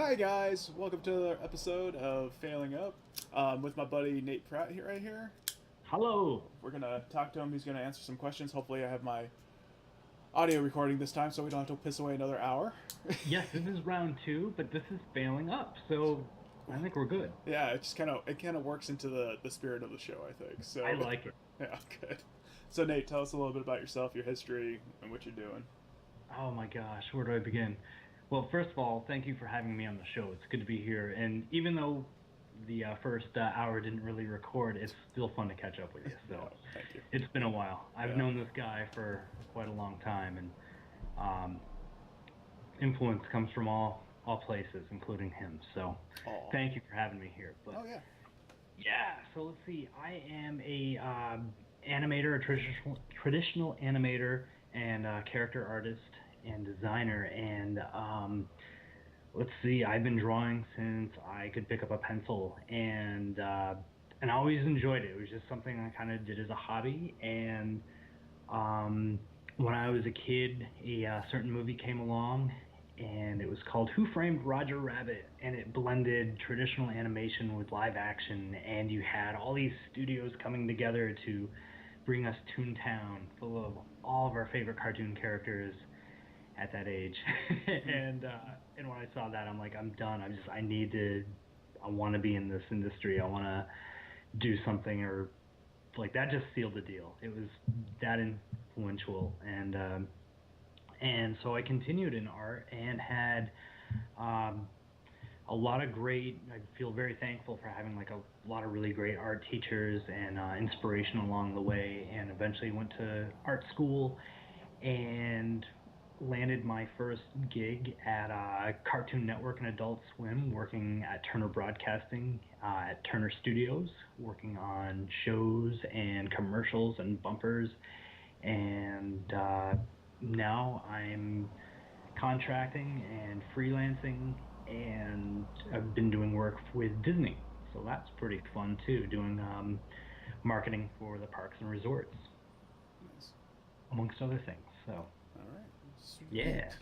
Hi guys, welcome to another episode of Failing Up with my buddy Nate Pratt here right here. Hello. We're gonna talk to him. He's gonna answer some questions. Hopefully, I have my audio recording this time, so we don't have to piss away another hour. Yes, this is round two, but this is failing up, so I think we're good. Yeah, it kind of works into the spirit of the show, I think. I So, like it. yeah, good. So Nate, tell us a little bit about yourself, your history, and what you're doing. Oh my gosh, where do I begin? Well, first of all, thank you for having me on the show. It's good to be here. And even though the first hour didn't really record, it's still fun to catch up with you. Yeah, So thank you. it's been a while. I've Yeah, known this guy for quite a long time, and um, influence comes from all places, including him. So oh, thank you for having me here. But oh yeah, yeah, so let's see. I am a animator, a traditional animator, and character artist and designer. And let's see, I've been drawing since I could pick up a pencil, and I always enjoyed it. It was just something I kind of did as a hobby. And when I was a kid, a certain movie came along, and it was called Who Framed Roger Rabbit, and it blended traditional animation with live action, and you had all these studios coming together to bring us Toontown, full of all of our favorite cartoon characters at that age. hmm, And when I saw that, I'm like, I'm done. I want to be in this industry. I want to do something, or like that just sealed the deal. It was that influential, and so I continued in art and had um, a lot of great. I feel very thankful for having like a lot of really great art teachers and inspiration along the way, and eventually went to art school and landed my first gig at Cartoon Network and Adult Swim, working at Turner Broadcasting at Turner Studios, working on shows and commercials and bumpers. And now I'm contracting and freelancing, and I've been doing work with Disney. So that's pretty fun too, doing marketing for the parks and resorts, nice. amongst other things. So All right, yeah, sweet,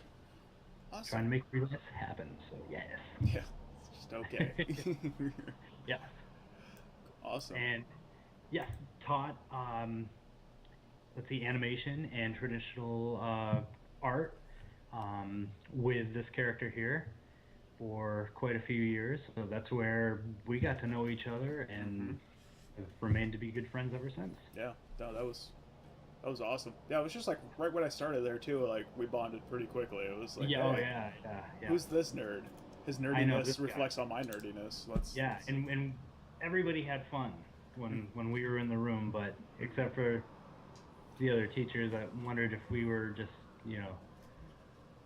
trying awesome. to make freelance happen. So yes. Yeah, it's just okay. Yes, Awesome. and yes, taught let's see, animation and traditional art with this character here for quite a few years. So that's where we got to know each other, Hmm. and have remained to be good friends ever since. Yeah, no, that was awesome. Yeah, it was just like right when I started there too. Like we bonded pretty quickly. It was like, Yeah, oh hey, yeah, yeah, yeah. who's this nerd? His I know this nerdiness guy. reflects on my nerdiness. Yeah, and everybody had fun when we were in the room, but except for the other teachers, I wondered if we were just, you know,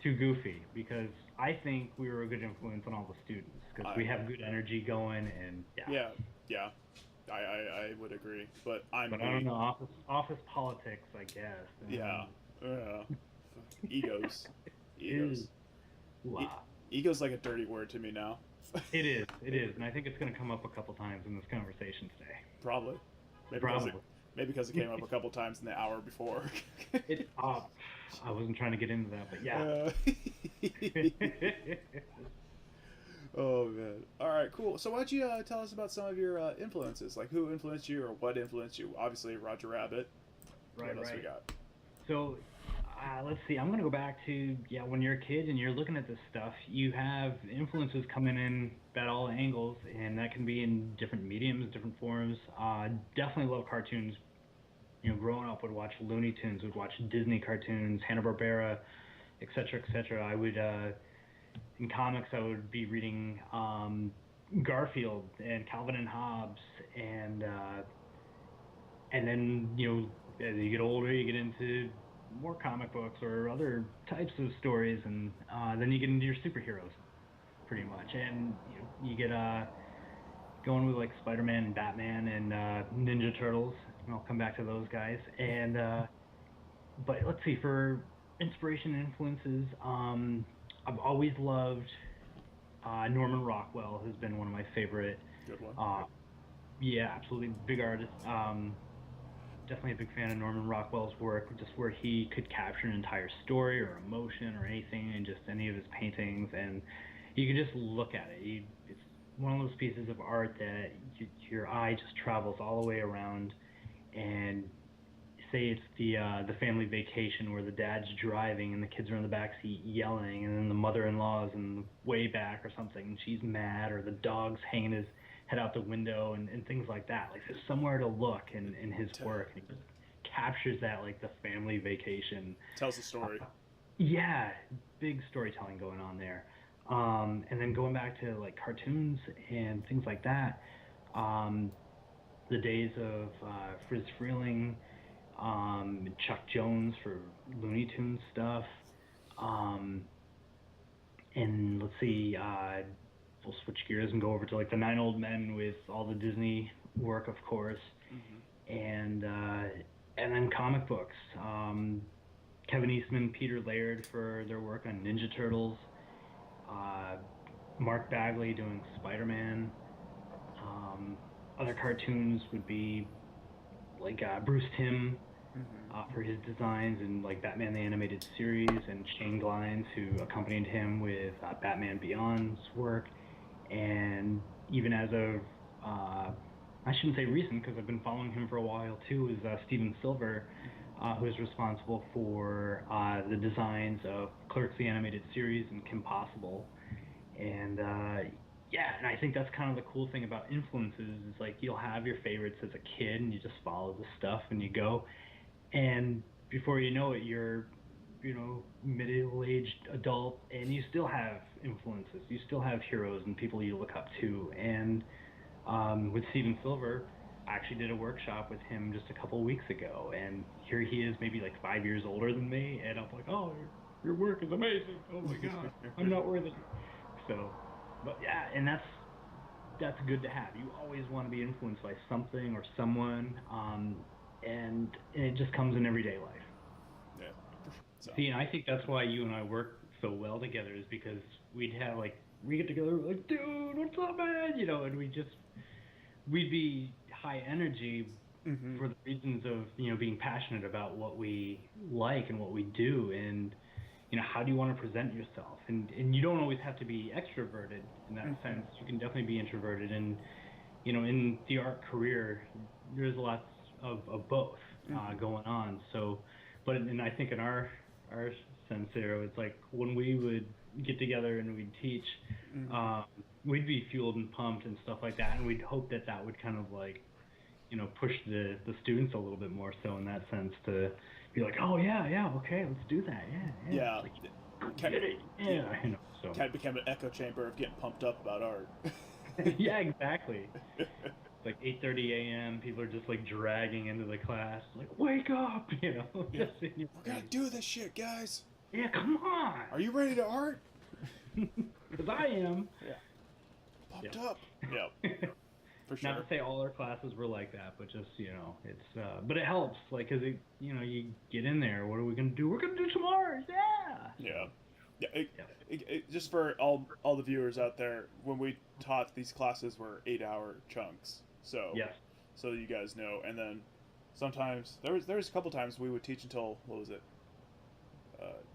too goofy, because I think we were a good influence on all the students because we I have good agree. energy going, and yeah. Yeah, yeah, I would agree. But I'm But I don't me. know, office politics, I guess. Yeah, yeah. Egos, Is egos. E- wow. ego's like a dirty word to me now. It is, and I think it's going to come up a couple times in this conversation today. Probably, maybe because it Probably. maybe because it came up a couple times in the hour before. It. I wasn't trying to get into that, but yeah. Uh, oh man! All right, cool. So why don't you tell us about some of your influences? Like who influenced you or what influenced you? Obviously, Roger Rabbit. What Right, else we right. got? So, let's see. I'm gonna go back to, yeah, when you're a kid and you're looking at this stuff, you have influences coming in at all angles, and that can be in different mediums, different forms. Definitely love cartoons. You know, growing up, would watch Looney Tunes, would watch Disney cartoons, Hanna Barbera, etc., etc. I would in comics, I would be reading Garfield and Calvin and Hobbes, and then, you know, as you get older, you get into more comic books or other types of stories, and then you get into your superheroes pretty much, and you get going with like Spider-Man and Batman and Ninja Turtles, and I'll come back to those guys. And but let's see, for inspiration and influences, I've always loved Norman Rockwell, has been one of my favorite. Good one. Uh, yeah, absolutely, big artist. Definitely a big fan of Norman Rockwell's work, just where he could capture an entire story or emotion or anything in just any of his paintings. And you can just look at it. It's one of those pieces of art that your eye just travels all the way around. And say it's the family vacation where the dad's driving and the kids are in the back seat yelling, and then the mother-in-law's in the way back or something, and she's mad, or the dog's hanging his head out the window, and things like that. Like there's somewhere to look in his work, and he just captures that, like the family vacation. Tells the story. Yeah, big storytelling going on there. And then going back to like cartoons and things like that, um, the days of Friz Freeling, Chuck Jones for Looney Tunes stuff, um, and let's see, we'll switch gears and go over to like the Nine Old Men with all the Disney work, of course, and then comic books. Kevin Eastman, Peter Laird for their work on Ninja Turtles, Mark Bagley doing Spider-Man. Other cartoons would be like Bruce Timm for his designs and like Batman the Animated Series, and Shane Glines, who accompanied him with Batman Beyond's work. And even as of, I shouldn't say recent because I've been following him for a while too, is Steven Silver, who is responsible for the designs of Clerks the Animated Series and Kim Possible. And yeah, and I think that's kind of the cool thing about influences is like you'll have your favorites as a kid and you just follow the stuff and you go, and before you know it, you're, middle-aged adult and you still have influences. You still have heroes and people you look up to. And with Steven Silver, I actually did a workshop with him just a couple weeks ago, and here he is, maybe like 5 years older than me, and I'm like, oh, your work is amazing. Oh my God, I'm not worthy. So, but yeah, and that's good to have. You always want to be influenced by something or someone, and it just comes in everyday life. Yeah. So. See, and I think that's why you and I work so well together, is because we'd have like, we get together, we're like, dude, what's up, man? And we'd be high energy for the reasons of, being passionate about what we like and what we do, and how do you want to present yourself? And you don't always have to be extroverted in that sense. You can definitely be introverted, and in the art career, there's lots of both going on. So, but and I think in our sense there, it's like when we would get together and we'd teach, we'd be fueled and pumped and stuff like that, and we'd hope that would kind of like, push the students a little bit more so in that sense, to be like, oh yeah, okay, let's do that, yeah. Like, get it, so kind of became an echo chamber of getting pumped up about art. Yeah, exactly. It's like 8:30 a.m. People are just like dragging into the class, like, wake up, Yeah. We're gonna do this shit, guys. Yeah, come on. Are you ready to art? Because I am. Yeah. Pumped up. Yeah. For sure. Not to say all our classes were like that, but just, it's, but it helps, like, because, you get in there, what are we going to do? We're going to do some art, yeah! Just for all the viewers out there, when we taught, these classes were 8-hour chunks, so yes. So you guys know. And then sometimes, there was a couple times we would teach until, what was it,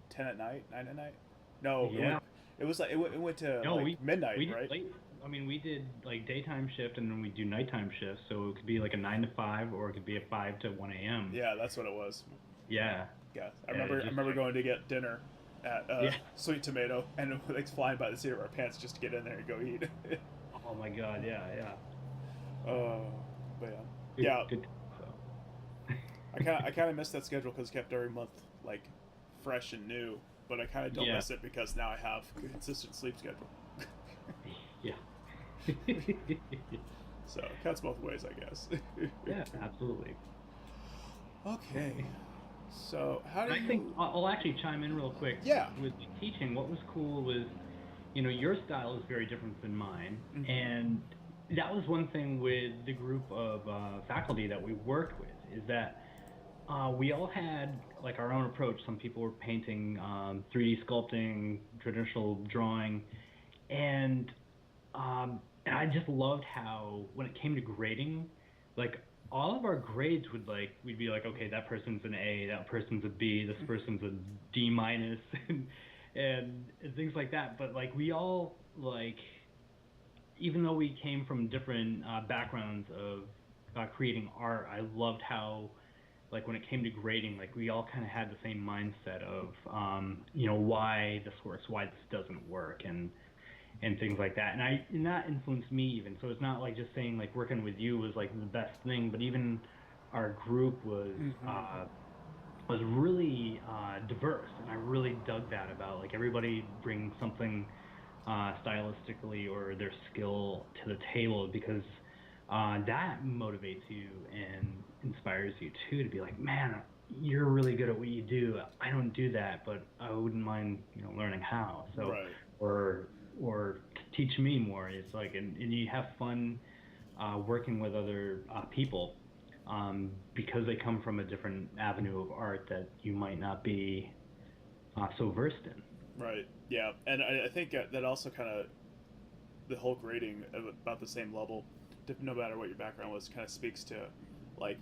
10 at night, 9 at night? No, yeah. It was like, it went to midnight, we right? Late. I mean, we did like daytime shift, and then we do nighttime shift, so it could be like a 9 to 5, or it could be a 5 to 1 a.m. Yeah, that's what it was. Yeah. Yeah, I remember going to get dinner at Sweet Tomato, and like flying by the seat of our pants just to get in there and go eat. Oh my God, yeah. But yeah. Good. So. I kind of miss that schedule because it kept every month like fresh and new. But I kind of don't miss it because now I have a consistent sleep schedule. Yeah. So it cuts both ways, I guess. Yeah, absolutely. Okay. So how do I think I'll actually chime in real quick. Yeah. With teaching, what was cool was, your style is very different than mine, and that was one thing with the group of faculty that we worked with, is that we all had like our own approach. Some people were painting, 3D sculpting, traditional drawing, and I just loved how when it came to grading, like all of our grades would like, we'd be like, okay, that person's an A, that person's a B, this person's a D minus, and things like that. But like we all like, even though we came from different backgrounds of creating art, I loved how, like, when it came to grading, like, we all kind of had the same mindset of, why this works, why this doesn't work, and things like that. And that influenced me even. So it's not like just saying like working with you was like the best thing, but even our group was really diverse, and I really dug that about like everybody brings something stylistically or their skill to the table, because that motivates you and inspires you too to be like, man, you're really good at what you do. I don't do that, but I wouldn't mind, learning how. So, Right. or teach me more. It's like, and you have fun working with other people because they come from a different avenue of art that you might not be so versed in. Right. Yeah, and I think that also kind of the whole grading of about the same level, no matter what your background was, kind of speaks to like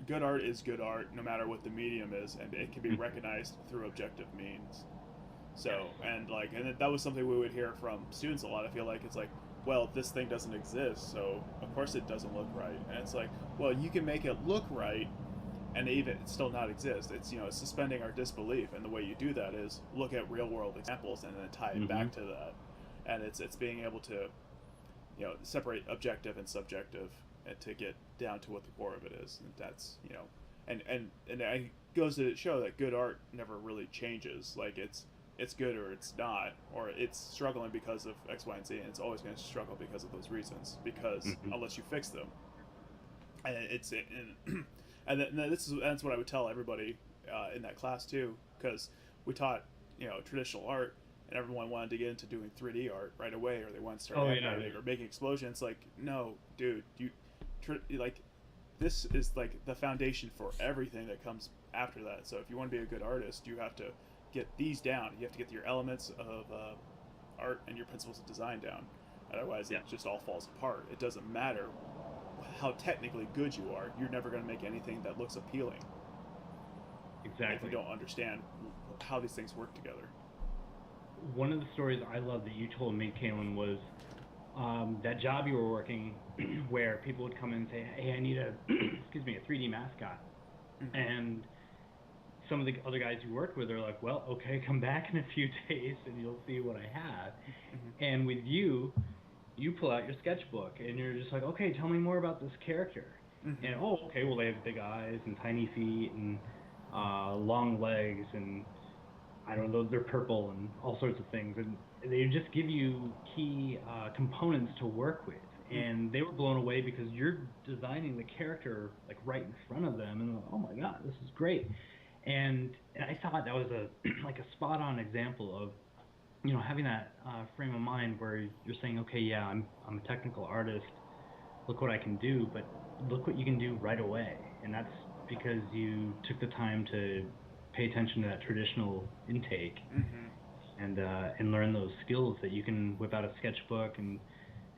good art is good art no matter what the medium is, and it can be recognized through objective means. So and that was something we would hear from students a lot. I feel like it's like, well, this thing doesn't exist, so of course it doesn't look right. And it's like, well, you can make it look right and even still not exist. It's it's suspending our disbelief, and the way you do that is look at real world examples and then tie it back to that. And it's being able to separate objective and subjective, and to get down to what the core of it is. And that's and it goes to show that good art never really changes. Like it's good or it's not, or it's struggling because of X, Y, and Z, and it's always going to struggle because of those reasons, because unless you fix them. And that's what I would tell everybody in that class too, because we taught traditional art, and everyone wanted to get into doing 3D art right away, or they wanted to start animating or making explosions. Like, no, dude, like this is like the foundation for everything that comes after that. So if you want to be a good artist, you have to get these down. You have to get your elements of art and your principles of design down. Otherwise, it just all falls apart. It doesn't matter how technically good you are. You're never going to make anything that looks appealing. Exactly. If you don't understand how these things work together. One of the stories I love that you told me, Kalen, was that job you were working where people would come in and say, hey, I need a 3D mascot. And some of the other guys you worked with are like, well, okay, come back in a few days and you'll see what I have. And with you pull out your sketchbook and you're just like, okay, tell me more about this character. And okay, well, they have big eyes and tiny feet and long legs, and I don't know, they're purple and all sorts of things, and they just give you key components to work with. And they were blown away because you're designing the character like right in front of them, and they're like, oh my god, this is great. And I thought that was a like a spot on example of having that frame of mind where you're saying, okay, yeah, I'm a technical artist, look what I can do, but look what you can do right away. And that's because you took the time to pay attention to that traditional intake and learn those skills that you can whip out a sketchbook and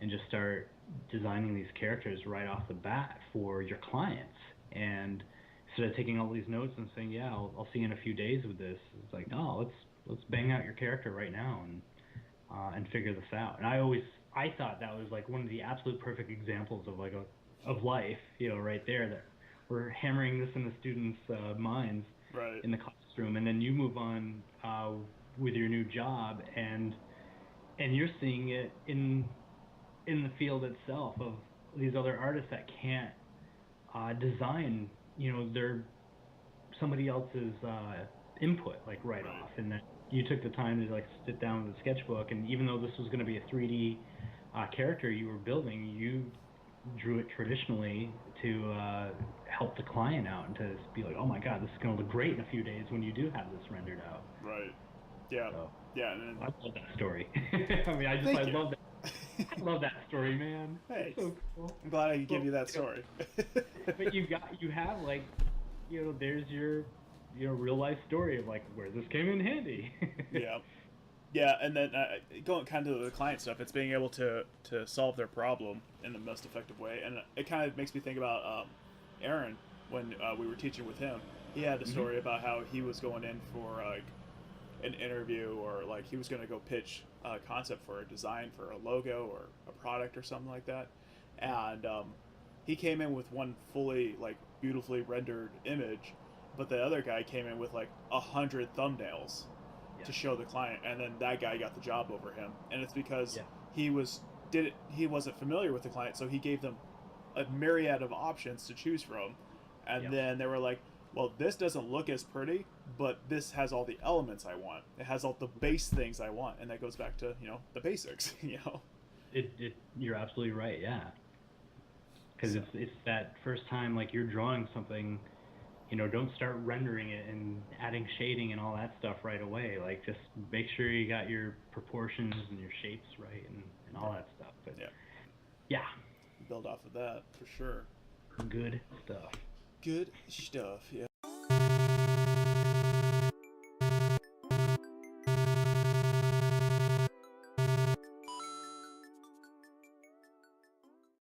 just start designing these characters right off the bat for your clients. And instead of taking all these notes and saying, yeah, I'll see you in a few days with this, it's like, no, let's bang out your character right now and figure this out. And I thought that was like one of the absolute perfect examples of like of life, right there, that we're hammering this in the students' minds in the classroom, and then you move on with your new job, and you're seeing it in the field itself of these other artists that can't design, they're somebody else's input like right off, and that you took the time to like sit down with a sketchbook, and even though this was going to be a 3D character you were building, you drew it traditionally to help the client out and to be like, oh my god, this is going to look great in a few days when you do have this rendered out. Right. Yeah. So, yeah. And then, I love that story. I mean, I love that. I love that story, man. Hey, so cool. I'm glad I could give you that story. But you have like, there's your, real life story of like where this came in handy. Yeah, and then going kind of to the client stuff, it's being able to solve their problem in the most effective way. And it kind of makes me think about Aaron when we were teaching with him. He had a story about how he was going in for an interview, or like he was going to go pitch a concept for a design for a logo or a product or something like that, and he came in with one fully like beautifully rendered image, but the other guy came in with like 100 thumbnails to show the client, and then that guy got the job over him, and it's because he wasn't familiar with the client, so he gave them a myriad of options to choose from, and then they were like, well, this doesn't look as pretty, but this has all the elements I want. It has all the base things I want, and that goes back to the basics. You're absolutely right. Yeah, because it's that first time like you're drawing something. Don't start rendering it and adding shading and all that stuff right away. Like, just make sure you got your proportions and your shapes right and all that stuff. But yeah, build off of that for sure. Good stuff. Good stuff. Yeah.